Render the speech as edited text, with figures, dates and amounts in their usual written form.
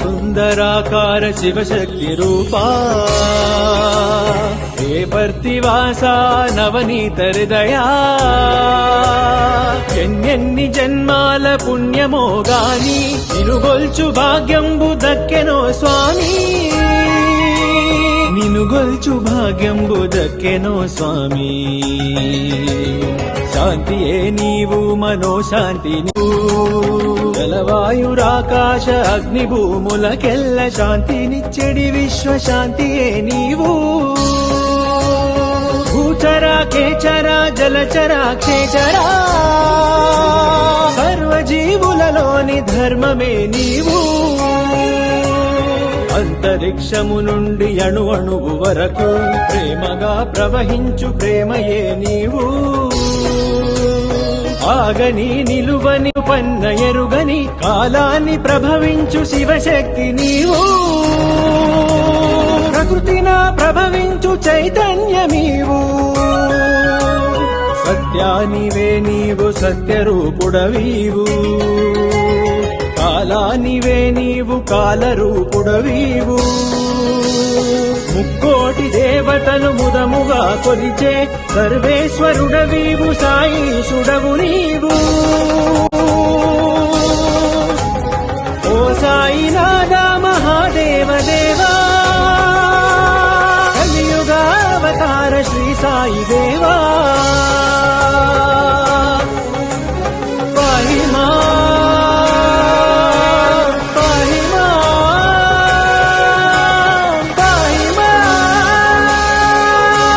సుందరాకార శివశక్తి రూపా రేపర్తివాసా నవనీత హృదయా ఎన్నెన్ని జన్మాల పుణ్యమో గాని నినుగొల్చు భాగ్యంబు దక్కెనో స్వామి నినుగొల్చు భాగ్యంబు దక్కెనో స్వామి శాంతియే నీవు మనోశాంతి జలవాయురాకాశ అగ్ని భూములకెల్ల శాంతినిచ్చెడి విశ్వశాంతియే నీవు భూచరా కేచరా జలచరా క్షేచరా సర్వజీవులలోని ధర్మమే నీవు అంతరిక్షము నుండి అణు అణువు వరకు ప్రేమగా ప్రవహించు ప్రేమయే నీవు ఆగని నిలువని పన్న ఎరుగని కాలాన్ని ప్రభవించు శివశక్తి నీవు ప్రకృతిన ప్రభవించు చైతన్యమీవు సత్యానివే నీవు సత్యరూపుడవీవు కాలానివే నీవు కాలరూపుడవీవు ముక్కోటి దేవతలు ముదముగా కొలిచే సర్వేశ్వరుడవీవు సాయీశుడవు నీవు ఓ సాయినాథ మహాదేవ దేవా కలియుగావతార శ్రీ సాయి దేవా